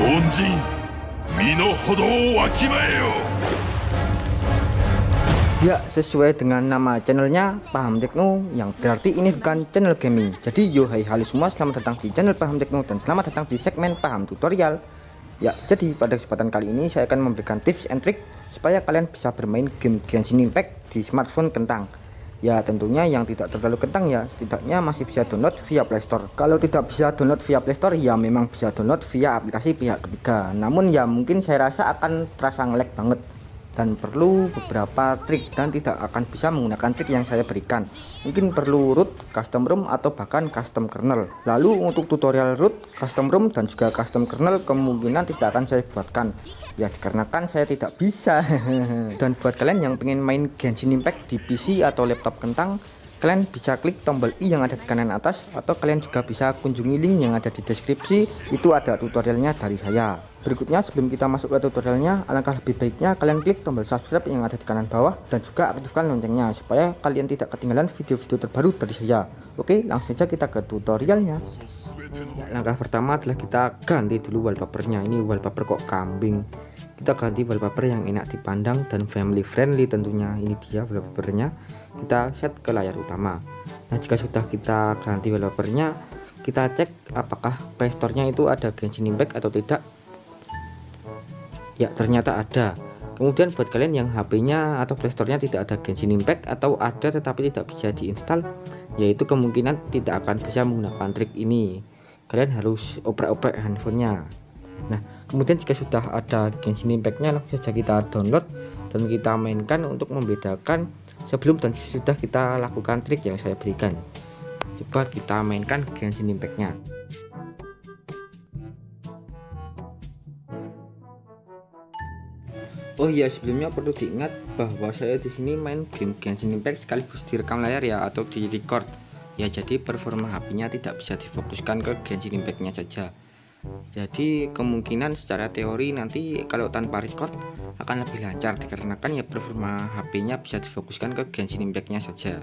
凡人、身の程をわきまえよ。 Ya, sesuai dengan nama channelnya Paham Tekno, yang berarti ini bukan channel gaming. Jadi yo hai halo semua, selamat datang di channel Paham Tekno dan selamat datang di segmen Paham Tutorial. Ya, jadi pada kesempatan kali ini saya akan memberikan tips and trick supaya kalian bisa bermain game Genshin Impact di smartphone kentang. Ya tentunya yang tidak terlalu kentang ya, setidaknya masih bisa download via Playstore. Kalau tidak bisa download via Playstore ya memang bisa download via aplikasi pihak ketiga. Namun ya mungkin saya rasa akan terasa nge-lag banget dan perlu beberapa trik, dan tidak akan bisa menggunakan trik yang saya berikan. Mungkin perlu root, custom ROM, atau bahkan custom kernel. Lalu untuk tutorial root, custom ROM, dan juga custom kernel kemungkinan tidak akan saya buatkan ya, dikarenakan saya tidak bisa. Dan buat kalian yang pengen main Genshin Impact di PC atau laptop kentang, kalian bisa klik tombol i yang ada di kanan atas, atau kalian juga bisa kunjungi link yang ada di deskripsi. Itu ada tutorialnya dari saya. Berikutnya, sebelum kita masuk ke tutorialnya, alangkah lebih baiknya kalian klik tombol subscribe yang ada di kanan bawah dan juga aktifkan loncengnya supaya kalian tidak ketinggalan video-video terbaru dari saya. Oke, langsung saja kita ke tutorialnya. Ya, langkah pertama adalah kita ganti dulu wallpapernya. Ini wallpaper kok kambing. Kita ganti wallpaper yang enak dipandang dan family friendly tentunya. Ini dia wallpapernya. Kita set ke layar utama. Nah, jika sudah kita ganti wallpapernya, kita cek apakah playstore-nya itu ada Genshin Impact atau tidak. Ya, ternyata ada. Kemudian buat kalian yang HP-nya atau playstore-nya tidak ada Genshin Impact, atau ada tetapi tidak bisa diinstal, yaitu kemungkinan tidak akan bisa menggunakan trik ini. Kalian harus oprek-oprek handphonenya. Nah, kemudian jika sudah ada Genshin Impact-nya, langsung saja kita download dan kita mainkan untuk membedakan sebelum dan sesudah kita lakukan trik yang saya berikan. Coba kita mainkan Genshin Impact-nya. Oh iya, sebelumnya perlu diingat bahwa saya di sini main game Genshin Impact sekaligus direkam layar ya, atau di record ya, jadi performa HP-nya tidak bisa difokuskan ke Genshin Impact-nya saja. Jadi kemungkinan secara teori nanti kalau tanpa record akan lebih lancar dikarenakan ya performa HP-nya bisa difokuskan ke Genshin Impact-nya saja.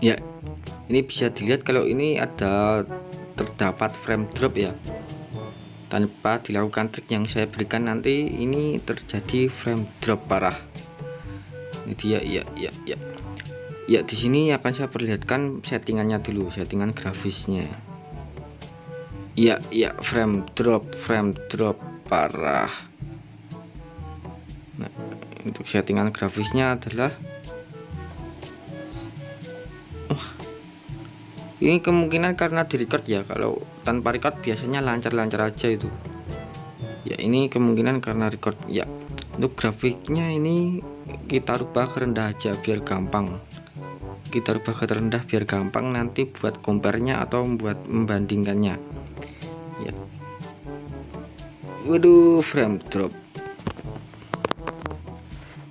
Ya, ini bisa dilihat kalau ini ada terdapat frame drop ya. Tanpa dilakukan trik yang saya berikan nanti ini terjadi frame drop parah. Ini dia, ya. Ya, di sini akan saya perlihatkan settingannya dulu, settingan grafisnya. Ya, frame drop parah. Nah, untuk settingan grafisnya adalah ini kemungkinan karena di record ya, kalau tanpa record biasanya lancar-lancar aja itu ya. Ini kemungkinan karena record ya. Untuk grafiknya ini kita rubah ke rendah aja biar gampang. Kita rubah ke terendah biar gampang nanti buat compare-nya atau buat membandingkannya ya. Waduh, frame drop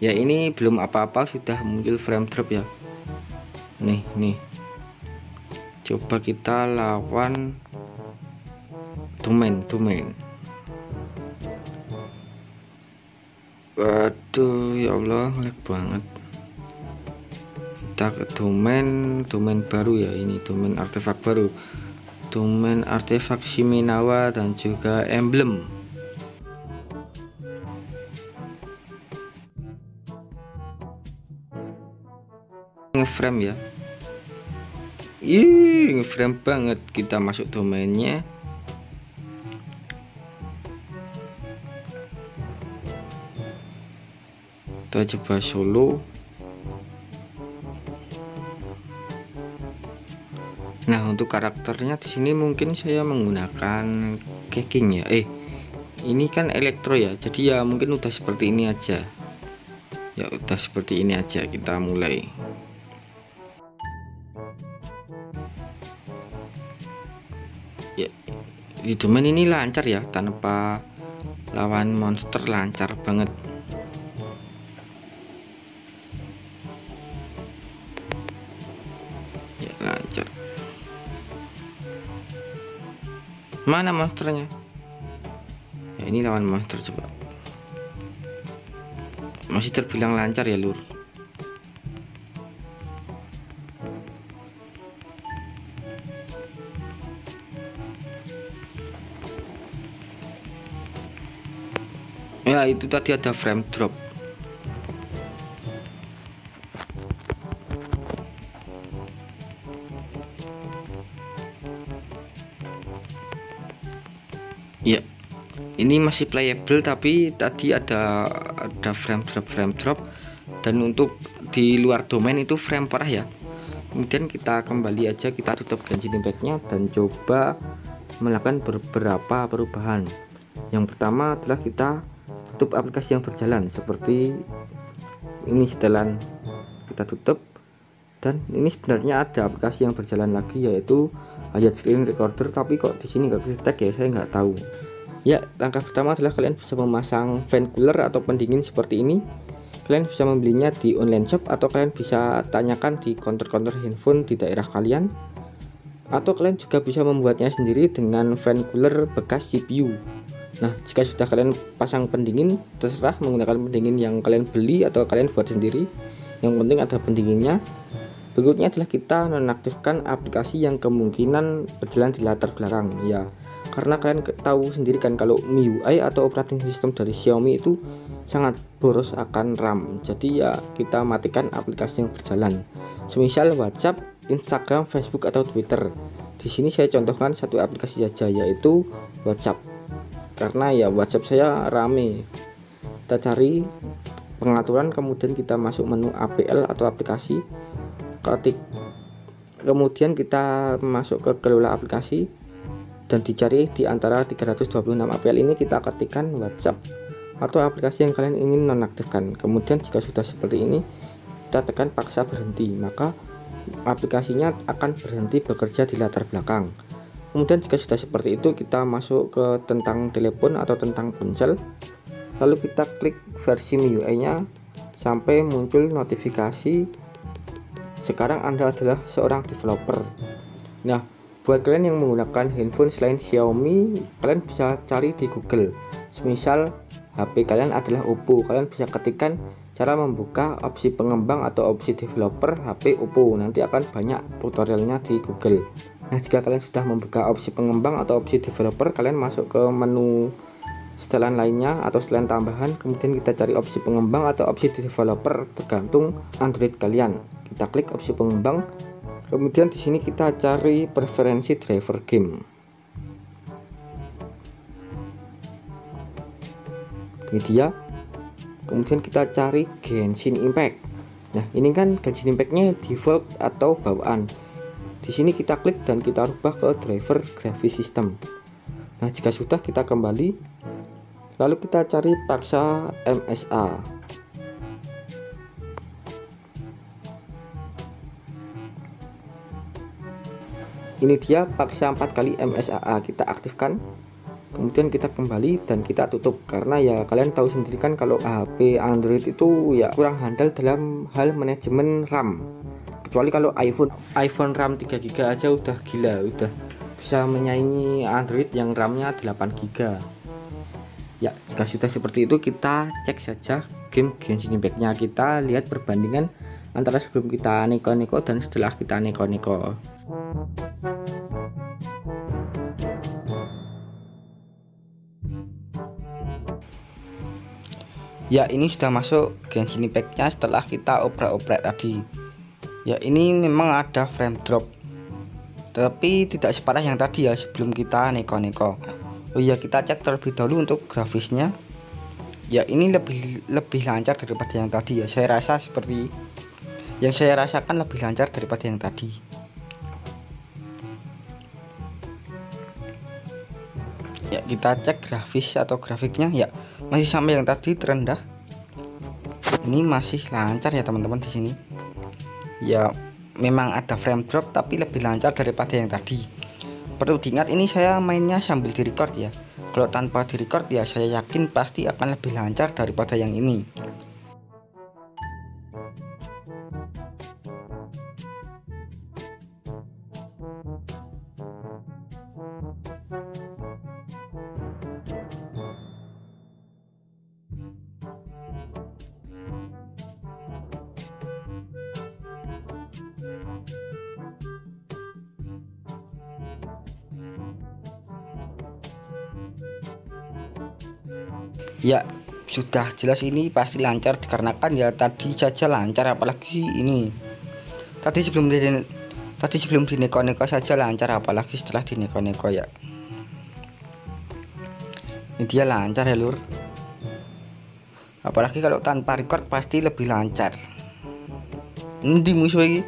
ya, ini belum apa-apa sudah muncul frame drop ya. Nih coba kita lawan domain. Waduh, ya Allah, lag banget. Kita ke domain baru ya, ini domain artefak baru, domain artefak Shimenawa dan juga emblem. Ngeframe ya. Ngeframe banget. Kita masuk domainnya. Kita coba solo. Nah, untuk karakternya di sini mungkin saya menggunakan Keqing ya. Ini kan elektro ya. Jadi ya mungkin udah seperti ini aja. Ya udah seperti ini aja, kita mulai. Ya, di domain ini lancar ya, tanpa lawan monster lancar banget. Ya, lancar. Mana monsternya? Ya, ini lawan monster coba. Masih terbilang lancar ya lur. Ya itu tadi ada frame drop. Ya, ini masih playable tapi tadi ada frame drop dan untuk di luar domain itu frame parah ya. Kemudian kita kembali aja, kita tutup Genshin Impact-nya dan coba melakukan beberapa perubahan. Yang pertama adalah kita tutup aplikasi yang berjalan seperti ini, setelan kita tutup. Dan ini sebenarnya ada aplikasi yang berjalan lagi yaitu Ayat Screen Recorder, tapi kok di sini nggak bisa tag ya, saya nggak tahu. Ya, langkah pertama adalah kalian bisa memasang fan cooler atau pendingin seperti ini. Kalian bisa membelinya di online shop atau kalian bisa tanyakan di counter-counter handphone di daerah kalian. Atau kalian juga bisa membuatnya sendiri dengan fan cooler bekas CPU. Nah, jika sudah kalian pasang pendingin, terserah menggunakan pendingin yang kalian beli atau kalian buat sendiri. Yang penting ada pendinginnya. Berikutnya adalah kita nonaktifkan aplikasi yang kemungkinan berjalan di latar belakang ya, karena kalian tahu sendiri kan kalau MIUI atau operating system dari Xiaomi itu sangat boros akan RAM. Jadi ya kita matikan aplikasi yang berjalan, semisal WhatsApp, Instagram, Facebook atau Twitter. Di sini saya contohkan satu aplikasi saja yaitu WhatsApp, karena ya WhatsApp saya rame. Kita cari pengaturan, kemudian kita masuk menu APL atau aplikasi, ketik, kemudian kita masuk ke kelola aplikasi dan dicari di antara 326 APL ini kita ketikkan WhatsApp atau aplikasi yang kalian ingin nonaktifkan. Kemudian jika sudah seperti ini kita tekan paksa berhenti, maka aplikasinya akan berhenti bekerja di latar belakang. Kemudian jika sudah seperti itu kita masuk ke tentang telepon atau tentang ponsel, lalu kita klik versi MIUI nya sampai muncul notifikasi sekarang Anda adalah seorang developer. Nah, buat kalian yang menggunakan handphone selain Xiaomi, kalian bisa cari di Google. Semisal HP kalian adalah Oppo, kalian bisa ketikkan cara membuka opsi pengembang atau opsi developer HP Oppo. Nanti akan banyak tutorialnya di Google. Nah, jika kalian sudah membuka opsi pengembang atau opsi developer, kalian masuk ke menu setelan lainnya atau setelan tambahan, kemudian kita cari opsi pengembang atau opsi developer tergantung Android kalian. Kita klik opsi pengembang, kemudian di sini kita cari preferensi driver game. Ini dia. Kemudian kita cari Genshin Impact. Nah, ini kan Genshin Impact-nya default atau bawaan. Di sini kita klik dan kita rubah ke driver graphics system. Nah, jika sudah kita kembali, lalu kita cari paksa MSA. Ini dia paksa 4 kali MSAA, kita aktifkan. Kemudian kita kembali dan kita tutup, karena ya kalian tahu sendiri kan kalau HP Android itu ya kurang handal dalam hal manajemen RAM. Kecuali kalau iPhone RAM 3GB aja udah gila, udah bisa menyaingi Android yang RAM-nya 8GB. Ya, jika sudah seperti itu kita cek saja game Genshin Impact-nya, kita lihat perbandingan antara sebelum kita neko-neko dan setelah kita neko-neko. Ya, ini sudah masuk Genshin Impact-nya setelah kita obrak-obrak tadi. Ya, ini memang ada frame drop, tapi tidak separah yang tadi ya sebelum kita neko-neko. Oh iya, kita cek terlebih dahulu untuk grafisnya. Ya, ini lebih lancar daripada yang tadi ya. Saya rasa seperti yang saya rasakan lebih lancar daripada yang tadi. Ya, kita cek grafis atau grafiknya, ya masih sama yang tadi terendah. Ini masih lancar ya teman-teman di sini. Ya, memang ada frame drop tapi lebih lancar daripada yang tadi. Perlu diingat ini saya mainnya sambil direcord ya. Kalau tanpa direcord ya saya yakin pasti akan lebih lancar daripada yang ini. Ya, sudah jelas ini pasti lancar dikarenakan ya tadi saja lancar, apalagi ini. Tadi sebelum dineko-neko saja lancar, apalagi setelah dineko-neko ya. Ini dia lancar ya lur. Apalagi kalau tanpa record pasti lebih lancar. Ini di musuh lagi.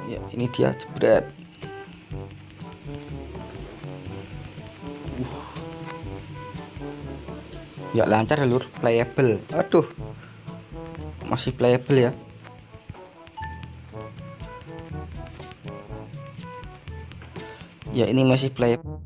Ya, ini dia jebret. Ya lancar ya lur, playable. Aduh, masih playable ya. Ya ini masih playable.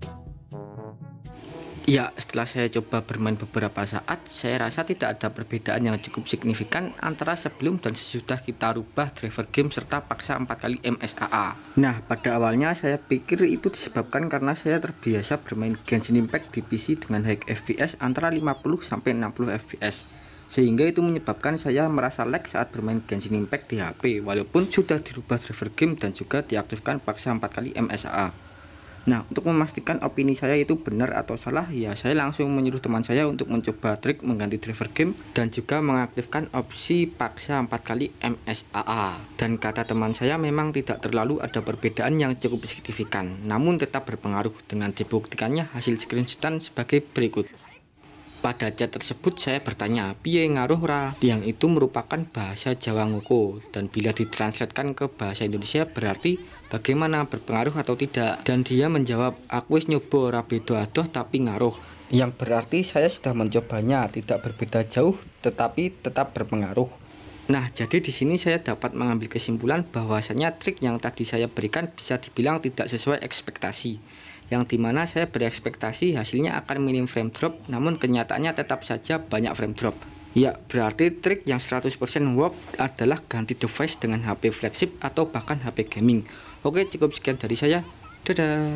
Ya, setelah saya coba bermain beberapa saat, saya rasa tidak ada perbedaan yang cukup signifikan antara sebelum dan sesudah kita rubah driver game serta paksa 4 kali MSAA. Nah, pada awalnya saya pikir itu disebabkan karena saya terbiasa bermain Genshin Impact di PC dengan high FPS antara 50 sampai 60 FPS. Sehingga itu menyebabkan saya merasa lag saat bermain Genshin Impact di HP walaupun sudah dirubah driver game dan juga diaktifkan paksa 4 kali MSAA. Nah, untuk memastikan opini saya itu benar atau salah, ya saya langsung menyuruh teman saya untuk mencoba trik mengganti driver game dan juga mengaktifkan opsi paksa 4 kali MSAA. Dan kata teman saya memang tidak terlalu ada perbedaan yang cukup signifikan, namun tetap berpengaruh. Dengan dibuktikannya hasil screenshotan sebagai berikut. Pada chat tersebut saya bertanya, piye ngaruh ra? Yang itu merupakan bahasa Jawa Ngoko, dan bila ditranslatekan ke bahasa Indonesia berarti bagaimana, berpengaruh atau tidak. Dan dia menjawab, aku wis nyoba ra beda adoh tapi ngaruh. Yang berarti saya sudah mencobanya, tidak berbeda jauh tetapi tetap berpengaruh. Nah, jadi di sini saya dapat mengambil kesimpulan bahwasanya trik yang tadi saya berikan bisa dibilang tidak sesuai ekspektasi. Yang dimana saya berekspektasi hasilnya akan minim frame drop, namun kenyataannya tetap saja banyak frame drop. Ya, berarti trik yang 100% work adalah ganti device dengan HP flagship atau bahkan HP gaming. Oke, cukup sekian dari saya. Dadah.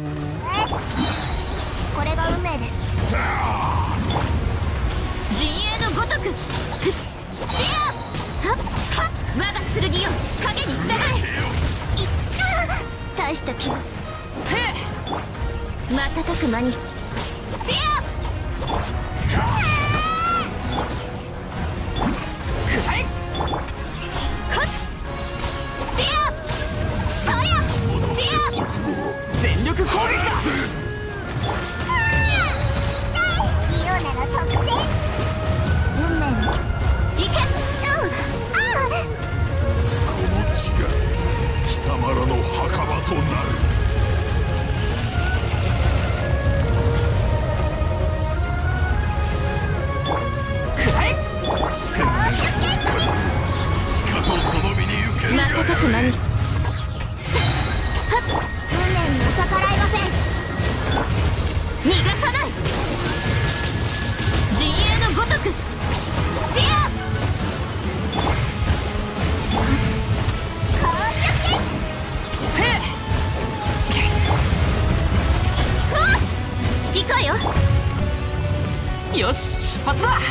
我が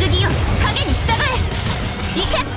剣よ影に従え。行け。